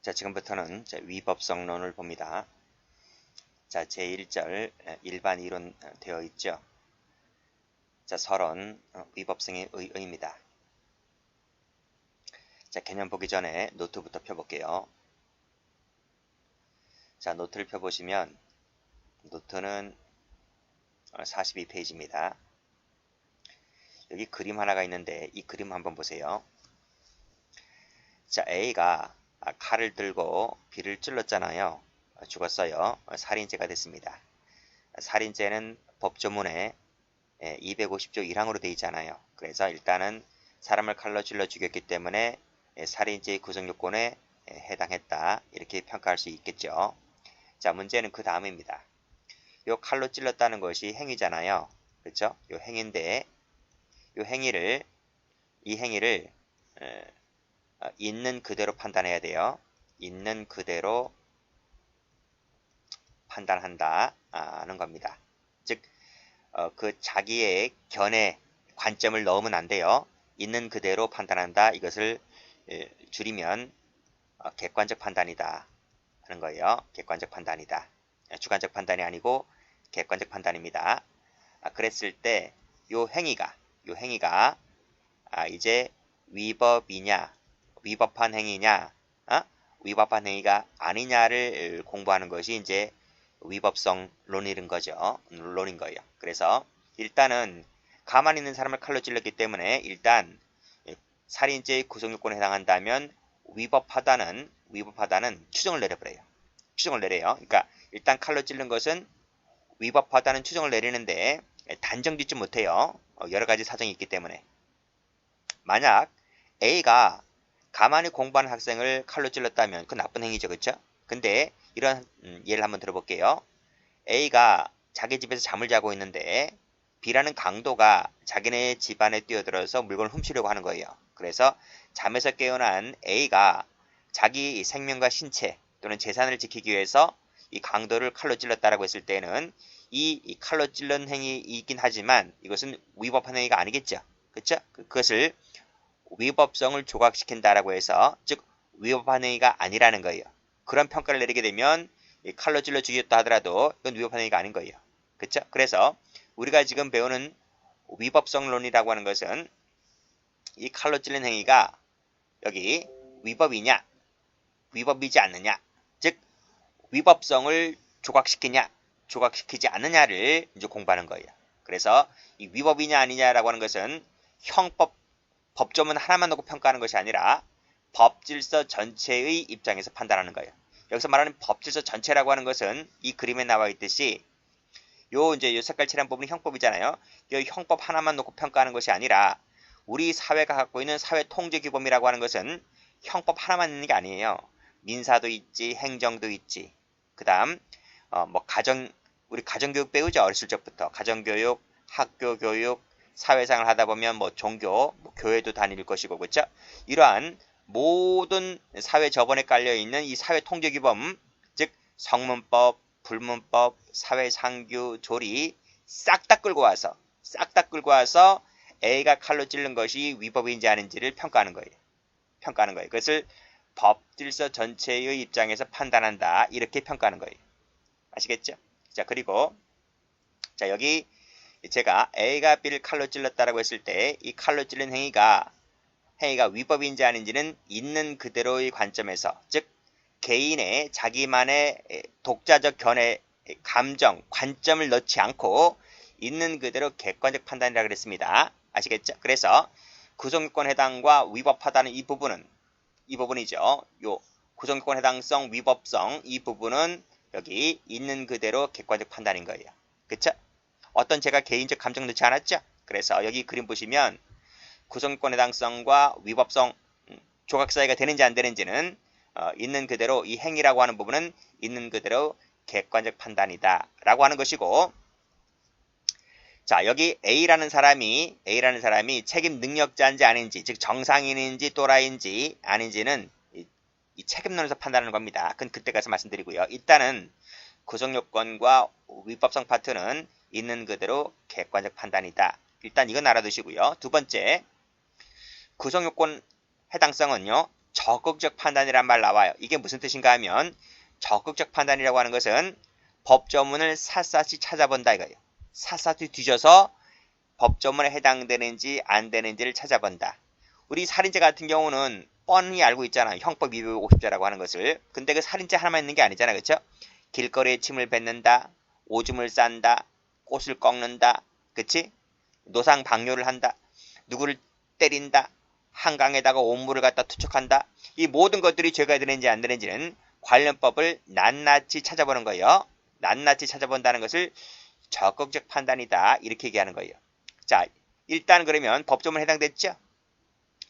자, 지금부터는 위법성론을 봅니다. 자, 제1절 일반 이론 되어 있죠. 자, 서론 위법성의 의의입니다. 자, 개념 보기 전에 노트부터 펴볼게요. 자, 노트를 펴보시면 노트는 42페이지입니다. 여기 그림 하나가 있는데 이 그림 한번 보세요. 자, A가 칼을 들고 B를 찔렀잖아요. 죽었어요. 살인죄가 됐습니다. 살인죄는 법조문에 250조 1항으로 되어 있잖아요. 그래서 일단은 사람을 칼로 찔러 죽였기 때문에 살인죄의 구성요건에 해당했다. 이렇게 평가할 수 있겠죠. 자, 문제는 그 다음입니다. 요 칼로 찔렀다는 것이 행위잖아요. 그렇죠? 요 행위인데 이 행위를 있는 그대로 판단해야 돼요. 있는 그대로 판단한다 하는 겁니다. 즉, 그 자기의 견해, 관점을 넣으면 안 돼요. 있는 그대로 판단한다. 이것을 줄이면 객관적 판단이다 하는 거예요. 객관적 판단이다. 주관적 판단이 아니고 객관적 판단입니다. 그랬을 때 요 행위가 이제 위법이냐, 위법한 행위냐, 위법한 행위가 아니냐를 공부하는 것이 이제 위법성 론인 거예요. 그래서 일단은 가만히 있는 사람을 칼로 찔렀기 때문에 일단 살인죄의 구성요건에 해당한다면 위법하다는 추정을 내려버려요. 추정을 내려요. 그러니까 일단 칼로 찔른 것은 위법하다는 추정을 내리는데 단정 짓지 못해요. 여러 가지 사정이 있기 때문에. 만약 A가 가만히 공부하는 학생을 칼로 찔렀다면 그건 나쁜 행위죠. 그렇죠? 근데 이런 예를 한번 들어볼게요. A가 자기 집에서 잠을 자고 있는데 B라는 강도가 자기네 집안에 뛰어들어서 물건을 훔치려고 하는 거예요. 그래서 잠에서 깨어난 A가 자기 생명과 신체 또는 재산을 지키기 위해서 이 강도를 칼로 찔렀다라고 했을 때는 이 칼로 찔른 행위이긴 하지만 이것은 위법한 행위가 아니겠죠. 그렇죠? 그것을 위법성을 조각시킨다라고 해서 즉 위법한 행위가 아니라는 거예요. 그런 평가를 내리게 되면 칼로 찔러 죽였다 하더라도 이건 위법한 행위가 아닌 거예요. 그렇죠? 그래서 우리가 지금 배우는 위법성론이라고 하는 것은 이 칼로 찔른 행위가 여기 위법이냐, 위법이지 않느냐, 즉 위법성을 조각시키냐, 조각시키지 않느냐를 이제 공부하는 거예요. 그래서 이 위법이냐 아니냐라고 하는 것은 법조문 하나만 놓고 평가하는 것이 아니라 법질서 전체의 입장에서 판단하는 거예요. 여기서 말하는 법질서 전체라고 하는 것은 이 그림에 나와 있듯이 요 색깔 칠한 부분이 형법이잖아요. 이 형법 하나만 놓고 평가하는 것이 아니라 우리 사회가 갖고 있는 사회 통제 규범이라고 하는 것은 형법 하나만 있는 게 아니에요. 민사도 있지, 행정도 있지. 그다음 우리 가정교육 배우죠. 어렸을 적부터 가정교육, 학교교육, 사회생활 하다 보면 종교, 교회도 다닐 것이고 그렇죠? 이러한 모든 사회 저번에 깔려 있는 이 사회 통제 규범, 즉 성문법, 불문법, 사회상규, 조리 싹 다 끌고 와서 A가 칼로 찔른 것이 위법인지 아닌지를 평가하는 거예요. 그것을 법질서 전체의 입장에서 판단한다. 이렇게 평가하는 거예요. 아시겠죠? 자, 그리고 자, 여기 제가 A가 B를 칼로 찔렀다라고 했을 때 이 칼로 찔른 행위가 위법인지 아닌지는 있는 그대로의 관점에서, 즉 개인의 자기만의 독자적 견해, 감정, 관점을 넣지 않고 있는 그대로 객관적 판단이라 그랬습니다. 아시겠죠? 그래서 구성요건 해당과 위법하다는 이 부분이죠. 요 구성요건 해당성, 위법성 이 부분은 여기 있는 그대로 객관적 판단인 거예요. 그쵸? 어떤 제가 개인적 감정 넣지 않았죠? 그래서 여기 그림 보시면 구성요건 해당성과 위법성 조각 사이가 되는지 안 되는지는 있는 그대로 이 행위라고 하는 부분은 있는 그대로 객관적 판단이다 라고 하는 것이고, 자, 여기 A라는 사람이 책임 능력자인지 아닌지, 즉 정상인인지 또라이인지 아닌지는 이 책임론에서 판단하는 겁니다. 그건 그때 가서 말씀드리고요. 일단은 구성요건과 위법성 파트는 있는 그대로 객관적 판단이다. 일단 이건 알아두시고요. 두 번째, 구성요건 해당성은요. 적극적 판단이란 말 나와요. 이게 무슨 뜻인가 하면 적극적 판단이라고 하는 것은 법조문을 샅샅이 찾아본다 이거예요. 샅샅이 뒤져서 법조문에 해당되는지 안 되는지를 찾아본다. 우리 살인죄 같은 경우는 뻔히 알고 있잖아요. 형법 250조라고 하는 것을. 근데 그 살인죄 하나만 있는 게 아니잖아요. 그렇죠? 길거리에 침을 뱉는다. 오줌을 싼다. 꽃을 꺾는다. 그치? 노상방뇨를 한다. 누구를 때린다. 한강에다가 온물을 갖다 투척한다. 이 모든 것들이 죄가 되는지 안 되는지는 관련법을 낱낱이 찾아보는 거예요. 낱낱이 찾아본다는 것을 적극적 판단이다. 이렇게 얘기하는 거예요. 자, 일단 그러면 법조문에 해당됐죠?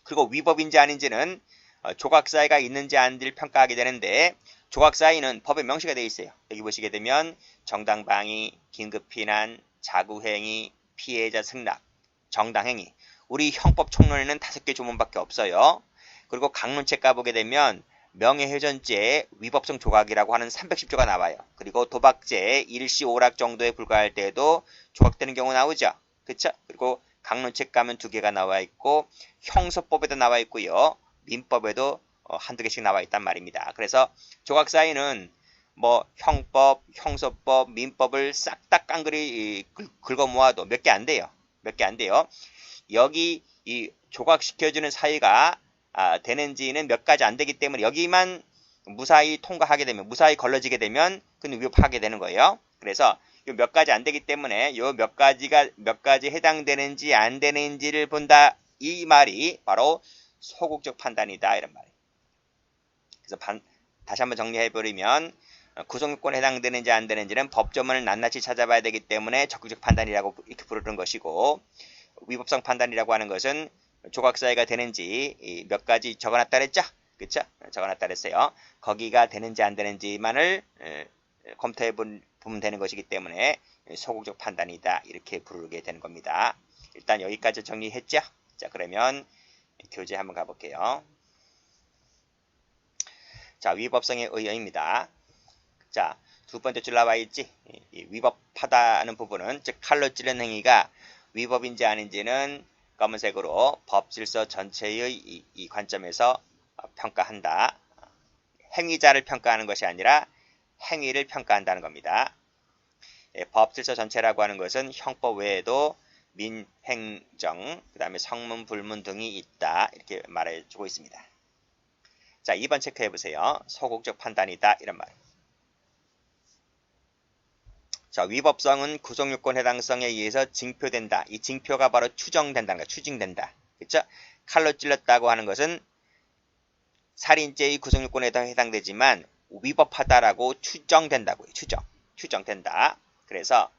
그리고 위법인지 아닌지는 조각사유가 있는지 아닌지를 평가하게 되는데 조각사유는 법에 명시가 되어 있어요. 여기 보시게 되면 정당방위, 긴급피난, 자구행위, 피해자 승낙, 정당행위. 우리 형법 총론에는 5개 조문밖에 없어요. 그리고 강론책 가보게 되면 명예훼손죄 위법성 조각이라고 하는 310조가 나와요. 그리고 도박죄 일시 오락 정도에 불과할 때에도 조각되는 경우 나오죠. 그쵸? 그리고 강론책 가면 2개가 나와 있고 형소법에도 나와 있고요. 민법에도 한두 개씩 나와 있단 말입니다. 그래서 조각사유는 뭐 형법, 형소법, 민법을 싹 다 깡그리 긁어 모아도 몇 개 안 돼요. 몇 개 안 돼요. 여기 이 조각시켜주는 사유가 되는지는 몇 가지 안 되기 때문에 여기만 무사히 통과하게 되면 무사히 걸러지게 되면 그는 위법하게 되는 거예요. 그래서 요 몇 가지 안 되기 때문에 요 몇 가지 해당되는지 안 되는지를 본다. 이 말이 바로 소극적 판단이다 이런 말이에요. 그래서 다시 한번 정리해버리면 구속요건에 해당되는지 안 되는지는 법조문을 낱낱이 찾아봐야 되기 때문에 적극적 판단이라고 이렇게 부르는 것이고 위법성 판단이라고 하는 것은 조각사유가 되는지 몇 가지 적어놨다 그랬죠? 그쵸? 적어놨다 그랬어요. 거기가 되는지 안 되는지만을 검토해 보면 되는 것이기 때문에 소극적 판단이다 이렇게 부르게 되는 겁니다. 일단 여기까지 정리했죠? 자, 그러면 교재 한번 가볼게요. 자, 위법성의 의의입니다. 자, 두 번째 줄 나와 있지? 위법하다는 부분은 즉 칼로 찌르는 행위가 위법인지 아닌지는 검은색으로 법질서 전체의 이 관점에서 평가한다. 행위자를 평가하는 것이 아니라 행위를 평가한다는 겁니다. 법질서 전체라고 하는 것은 형법 외에도 민, 행, 정, 그 다음에 성문, 불문 등이 있다. 이렇게 말해주고 있습니다. 자, 2번 체크해보세요. 소극적 판단이다. 이런 말. 자, 위법성은 구속요건 해당성에 의해서 징표된다. 이 징표가 바로 추정된다는 거야. 추징된다. 그쵸? 칼로 찔렀다고 하는 것은 살인죄의 구속요건에 해당되지만 위법하다라고 추정된다고요. 추정된다. 그래서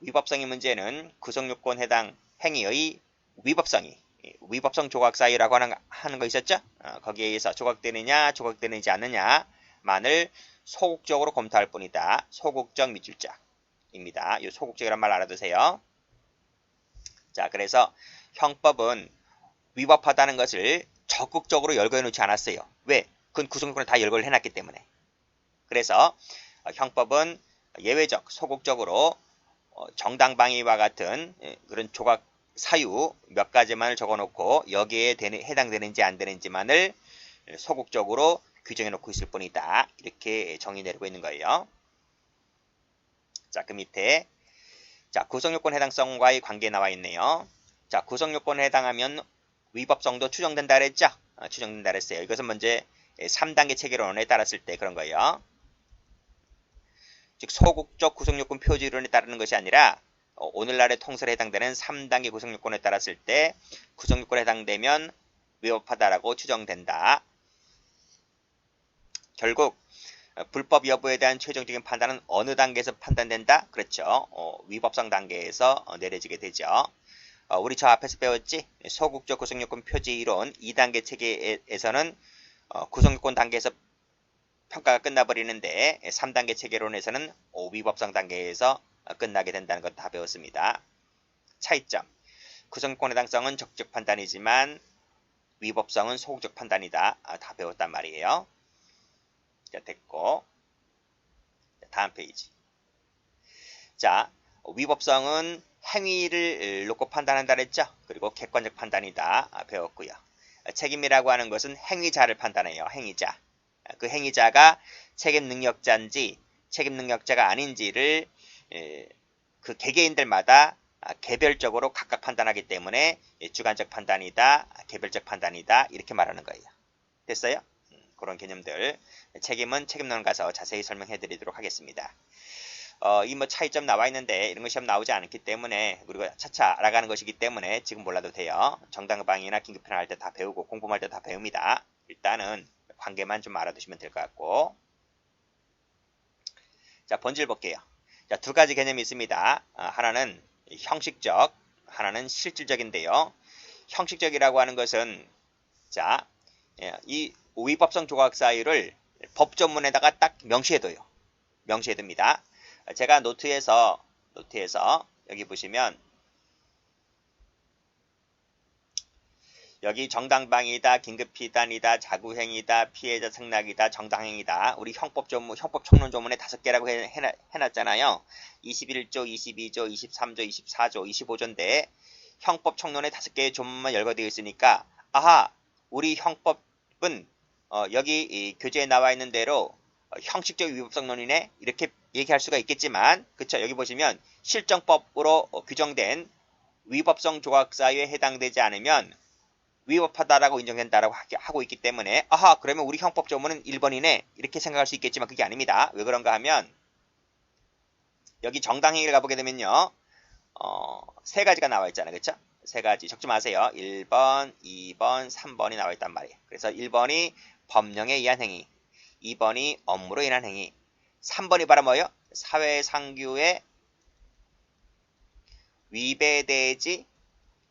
위법성의 문제는 구속요건 해당 행위의 위법성 조각사유라고 하는 거 있었죠? 거기에 의해서 조각되느지 않느냐만을 소극적으로 검토할 뿐이다. 소극적 미출자입니다. 이 소극적이란 말 알아두세요. 자, 그래서 형법은 위법하다는 것을 적극적으로 열거해 놓지 않았어요. 왜? 그건 구속요건을 다 열거를 해놨기 때문에. 그래서 형법은 예외적, 소극적으로 정당방위와 같은 그런 조각 사유 몇 가지만을 적어놓고 여기에 해당되는지 안 되는지만을 소극적으로 규정해 놓고 있을 뿐이다. 이렇게 정의 내리고 있는 거예요. 자, 그 밑에 자, 구성요건 해당성과의 관계 나와 있네요. 자, 구성요건에 해당하면 위법성도 추정된다 그랬죠? 추정된다 그랬어요. 이것은 먼저 3단계 체계론에 따랐을 때 그런 거예요. 즉 소극적 구성요건 표준이론에 따르는 것이 아니라 오늘날의 통설에 해당되는 3단계 구성요건에 따랐을 때 구성요건에 해당되면 위법하다라고 추정된다. 결국 불법 여부에 대한 최종적인 판단은 어느 단계에서 판단된다? 그렇죠. 위법성 단계에서 내려지게 되죠. 우리 저 앞에서 배웠지? 소극적 구성요건 표지이론 2단계 체계에서는 구성요건 단계에서 평가가 끝나버리는데 3단계 체계론에서는 위법성 단계에서 끝나게 된다는 것 다 배웠습니다. 차이점. 구성요건 해당성은 적극적 판단이지만 위법성은 소극적 판단이다. 다 배웠단 말이에요. 자, 됐고. 다음 페이지. 자, 위법성은 행위를 놓고 판단한다 그랬죠? 그리고 객관적 판단이다. 배웠고요. 책임이라고 하는 것은 행위자를 판단해요. 행위자. 그 행위자가 책임 능력자인지 책임 능력자가 아닌지를 그 개개인들마다 개별적으로 각각 판단하기 때문에 주관적 판단이다, 개별적 판단이다 이렇게 말하는 거예요. 됐어요? 그런 개념들. 책임은 책임론을 가서 자세히 설명해 드리도록 하겠습니다. 이 뭐 차이점 나와 있는데 이런 거 시험 나오지 않기 때문에 그리고 차차 알아가는 것이기 때문에 지금 몰라도 돼요. 정당방위나 긴급편을 할 때 다 배우고 공부할 때 다 배웁니다. 일단은 관계만 좀 알아두시면 될 것 같고. 자, 본질 볼게요. 자, 두 가지 개념이 있습니다. 하나는 형식적, 하나는 실질적인데요. 형식적이라고 하는 것은 자, 이 위법성 조각 사유를 법조문에다가 딱 명시해둬요. 명시해둡니다. 제가 노트에서 여기 보시면 여기 정당방위다, 긴급피단이다, 자구행위다, 피해자 승낙이다, 정당행위다. 우리 형법 총론 조문에 5개라고 해놨잖아요. 21조, 22조, 23조, 24조, 25조인데 형법 총론에 5개의 조문만 열거되어 있으니까 아하, 우리 형법은 여기 이 교재에 나와 있는 대로 형식적 위법성론이네 이렇게 얘기할 수가 있겠지만 그쵸? 여기 보시면 실정법으로 규정된 위법성 조각사유에 해당되지 않으면 위법하다라고 인정된다라고 하고 있기 때문에 아하 그러면 우리 형법 조문은 1번이네 이렇게 생각할 수 있겠지만 그게 아닙니다. 왜 그런가 하면 여기 정당행위를 가보게 되면요 3가지가 나와 있잖아요. 그쵸? 3가지 적지 마세요. 1번, 2번, 3번이 나와 있단 말이에요. 그래서 1번이 법령에 의한 행위, 2번이 업무로 인한 행위, 3번이 바로 뭐예요? 사회상규에 위배되지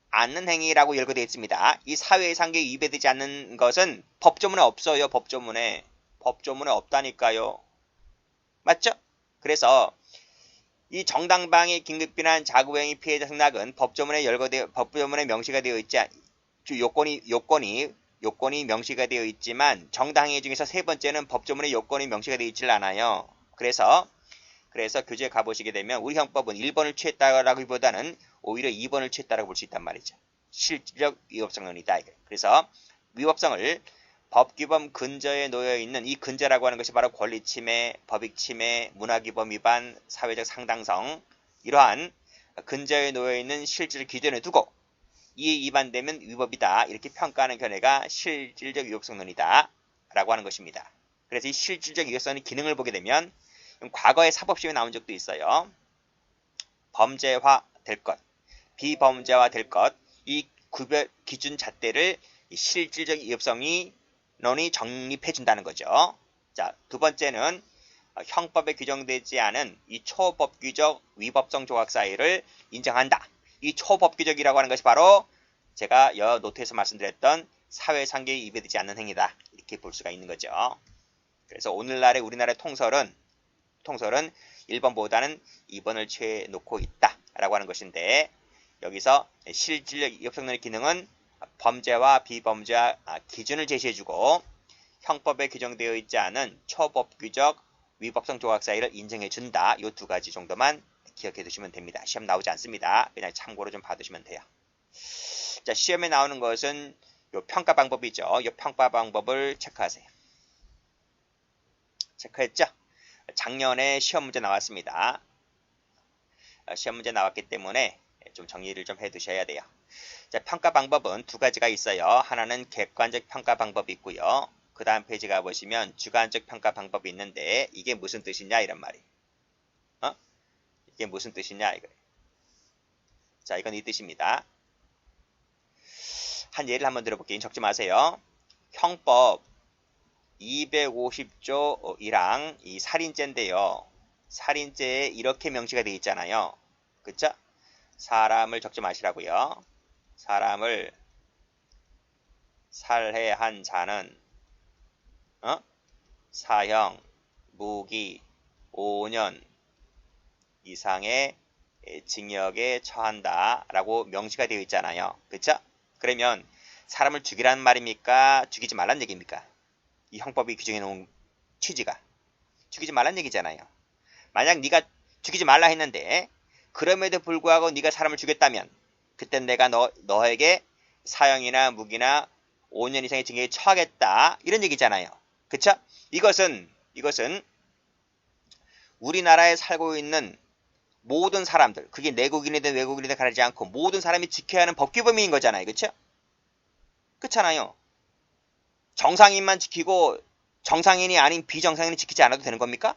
않는 행위라고 열거되어 있습니다. 이 사회상규에 위배되지 않는 것은 법조문에 없어요. 법조문에 없다니까요. 맞죠? 그래서 이 정당방위, 긴급비난, 자구행위, 피해자 승낙은 법조문에 명시가 되어 있지 요건이 명시가 되어 있지만 정당행위 중에서 3번째는 법조문에 요건이 명시가 되어 있질 않아요. 그래서 교재에 가보시게 되면 우리 형법은 1번을 취했다라기보다는 오히려 2번을 취했다라고 볼 수 있단 말이죠. 실질적 위법성론이다. 그래서 위법성을 법규범 근저에 놓여있는 이 근저라고 하는 것이 바로 권리침해, 법익침해, 문화규범 위반, 사회적 상당성 이러한 근저에 놓여있는 실질 기준에 두고 이에 위반되면 위법이다. 이렇게 평가하는 견해가 실질적 위법성론이다. 라고 하는 것입니다. 그래서 이 실질적 위법성의 기능을 보게 되면 과거에 사법시험에 나온 적도 있어요. 범죄화 될 것, 비범죄화 될 것, 이 구별 기준 잣대를 실질적 위법성이 논이 정립해 준다는 거죠. 자, 두 번째는 형법에 규정되지 않은 이 초법규적 위법성 조각 사유를 인정한다. 이 초법규적이라고 하는 것이 바로 제가 노트에서 말씀드렸던 사회상규에 위배되지 않는 행위다. 이렇게 볼 수가 있는 거죠. 그래서 오늘날의 우리나라의 통설은 1번보다는 2번을 취해놓고 있다라고 하는 것인데 여기서 실질적 위법성론의 기능은 범죄와 비범죄와 기준을 제시해주고 형법에 규정되어 있지 않은 초법규적 위법성 조각 사유를 인정해준다. 이 2가지 정도만 기억해 두시면 됩니다. 시험 나오지 않습니다. 그냥 참고로 좀 봐두시면 돼요. 자, 시험에 나오는 것은 요 평가 방법이죠. 이 평가 방법을 체크하세요. 체크했죠? 작년에 시험 문제 나왔습니다. 시험 문제 나왔기 때문에 좀 정리를 좀 해두셔야 돼요. 자, 평가 방법은 2가지가 있어요. 하나는 객관적 평가 방법이 있고요. 그 다음 페이지 가보시면 주관적 평가 방법이 있는데 이게 무슨 뜻이냐 이런 말이에요. 이게 무슨 뜻이냐 이거예요. 자, 이건 이 뜻입니다. 한 예를 한번 들어볼게요. 적지 마세요. 형법 250조 1항 이 살인죄인데요. 살인죄에 이렇게 명시가 되어 있잖아요. 그쵸? 사람을 적지 마시라고요. 사람을 살해한 자는 사형, 무기 5년 이상의 징역에 처한다 라고 명시가 되어 있잖아요. 그쵸? 그러면 사람을 죽이라는 말입니까? 죽이지 말란 얘기입니까? 이 형법이 규정해 놓은 취지가 죽이지 말란 얘기잖아요. 만약 네가 죽이지 말라 했는데 그럼에도 불구하고 네가 사람을 죽였다면 그땐 내가 너에게 사형이나 무기나 5년 이상의 징역에 처하겠다. 이런 얘기잖아요. 그쵸? 이것은 우리나라에 살고 있는 모든 사람들, 그게 내국인이든 외국인이든 가리지 않고 모든 사람이 지켜야 하는 법규범위인 거잖아요. 그쵸? 그렇잖아요. 정상인만 지키고 정상인이 아닌 비정상인이 지키지 않아도 되는 겁니까?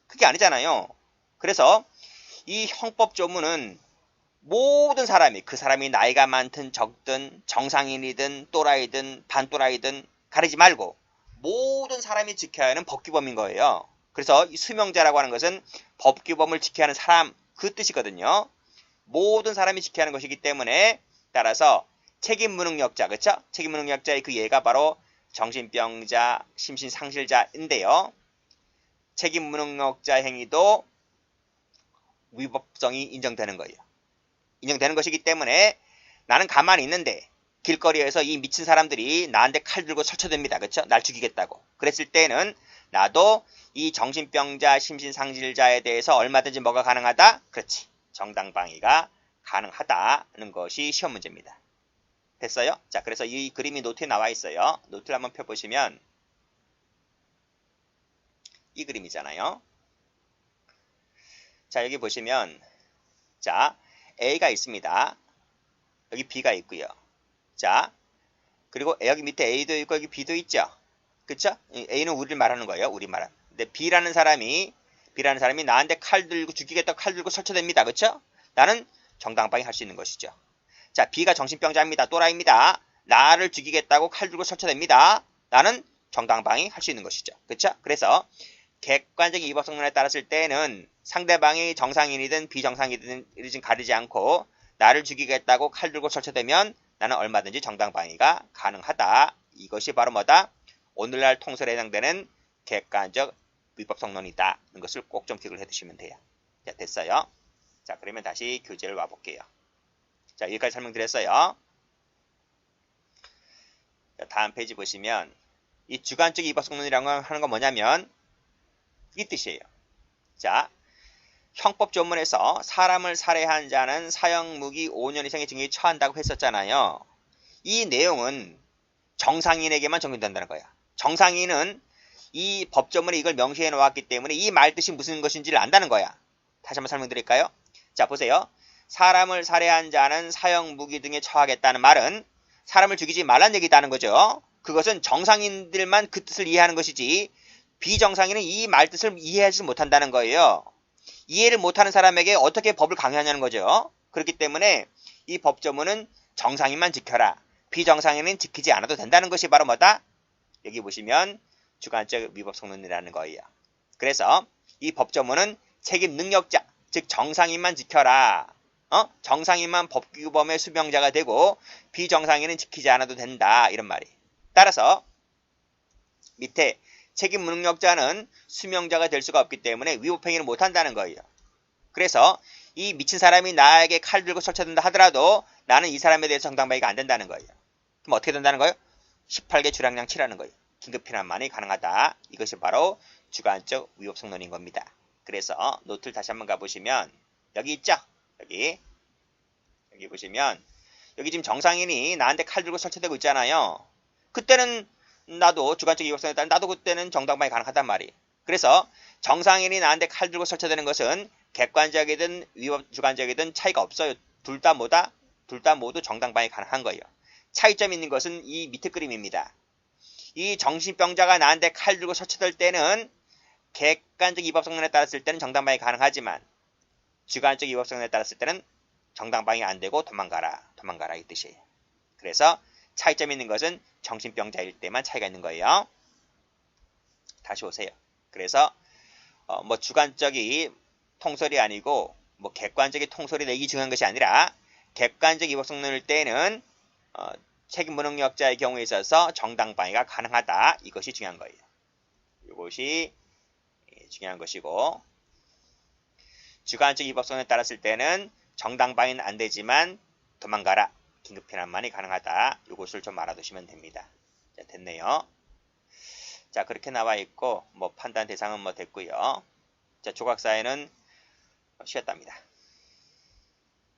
그게 아니잖아요. 그래서 이 형법 조문은 모든 사람이, 그 사람이 나이가 많든 적든 정상인이든 또라이든 반또라이든 가리지 말고 모든 사람이 지켜야 하는 법규범인 거예요. 그래서 이 수명자라고 하는 것은 법규범을 지켜야 하는 사람, 그 뜻이거든요. 모든 사람이 지켜야 하는 것이기 때문에 따라서 책임무능력자, 그쵸? 책임무능력자의 그 예가 바로 정신병자, 심신상실자인데요. 책임무능력자 행위도 위법성이 인정되는 거예요. 인정되는 것이기 때문에 나는 가만히 있는데 길거리에서 이 미친 사람들이 나한테 칼 들고 설쳐댑니다. 그쵸? 날 죽이겠다고. 그랬을 때는 나도 이 정신병자, 심신상실자에 대해서 얼마든지 뭐가 가능하다? 그렇지. 정당방위가 가능하다는 것이 시험 문제입니다. 됐어요? 자, 그래서 이 그림이 노트에 나와 있어요. 노트를 한번 펴보시면 이 그림이잖아요. 자, 여기 보시면 자, A가 있습니다. 여기 B가 있고요. 자, 그리고 여기 밑에 A도 있고 여기 B도 있죠. 그쵸? A는 우리를 말하는 거예요. 우리 말하는. 근데 B라는 사람이 나한테 칼 들고 죽이겠다고 칼 들고 설쳐댑니다. 그쵸? 나는 정당방위 할 수 있는 것이죠. 자, B가 정신병자입니다. 또라이입니다. 나를 죽이겠다고 칼 들고 설쳐댑니다. 나는 정당방위 할 수 있는 것이죠. 그쵸? 그래서 객관적 위법성론에 따랐을 때는 상대방이 정상인이든 비정상인이든 가리지 않고 나를 죽이겠다고 칼 들고 설쳐대면 나는 얼마든지 정당방위가 가능하다. 이것이 바로 뭐다? 오늘날 통설에 해당되는 객관적 위법성론이다. 는 것을 꼭 좀 기억을 해두시면 돼요. 자, 됐어요. 자, 그러면 다시 교재를 와볼게요. 자, 여기까지 설명드렸어요. 자, 다음 페이지 보시면 이 주관적 위법성론이라고 하는 건 뭐냐면 이 뜻이에요. 자, 형법 조문에서 사람을 살해한 자는 사형무기 5년 이상의 징역에 처한다고 했었잖아요. 이 내용은 정상인에게만 적용된다는 거야. 정상인은 이 법조문에 이걸 명시해 놓았기 때문에 이 말뜻이 무슨 것인지를 안다는 거야. 다시 한번 설명드릴까요? 자, 보세요. 사람을 살해한 자는 사형무기 등에 처하겠다는 말은 사람을 죽이지 말란 얘기다는 거죠. 그것은 정상인들만 그 뜻을 이해하는 것이지 비정상인은 이 말뜻을 이해하지 못한다는 거예요. 이해를 못하는 사람에게 어떻게 법을 강요하냐는 거죠. 그렇기 때문에 이 법조문은 정상인만 지켜라. 비정상인은 지키지 않아도 된다는 것이 바로 뭐다? 여기 보시면 주관적 위법성론이라는 거예요. 그래서 이 법조문은 책임 능력자, 즉 정상인만 지켜라. 정상인만 법규범의 수명자가 되고 비정상인은 지키지 않아도 된다. 이런 말이. 따라서 밑에 책임 무능력자는 수명자가 될 수가 없기 때문에 위법행위를 못한다는 거예요. 그래서 이 미친 사람이 나에게 칼 들고 설쳐든다 하더라도 나는 이 사람에 대해서 정당방위가 안 된다는 거예요. 그럼 어떻게 된다는 거예요? 18개 주량량 치라는 거예요. 긴급피난만이 가능하다. 이것이 바로 주관적 위법성론인 겁니다. 그래서 노트를 다시 한번 가보시면 여기 있죠? 여기 보시면 여기 지금 정상인이 나한테 칼 들고 설치되고 있잖아요. 그때는 나도 주관적 위법성에 따라 나도 그때는 정당방위 가능하단 말이에요. 그래서 정상인이 나한테 칼 들고 설치되는 것은 객관적이든 위법 주관적이든 차이가 없어요. 둘 다 모두 정당방위 가능한 거예요. 차이점이 있는 것은 이 밑에 그림입니다. 이 정신병자가 나한테 칼 들고 설치될 때는 객관적 위법성론에 따랐을 때는 정당방위 가능하지만 주관적 위법성론에 따랐을 때는 정당방위 안 되고 도망가라 이 뜻이에요. 그래서 차이점이 있는 것은 정신병자일 때만 차이가 있는 거예요. 다시 오세요. 그래서 뭐 주관적인 통설이 아니고 뭐 객관적인 통설이 내기 중요한 것이 아니라 객관적 위법성론일 때는 책임 무능력자의 경우에 있어서 정당방위가 가능하다. 이것이 중요한 거예요. 이것이 중요한 것이고 주관적 위법성론에 따랐을 때는 정당방위는 안 되지만 도망가라. 긴급피난만이 가능하다. 이것을 좀 알아두시면 됩니다. 자, 됐네요. 자, 그렇게 나와 있고 뭐 판단 대상은 뭐 됐고요. 자, 조각사회는 쉬었답니다.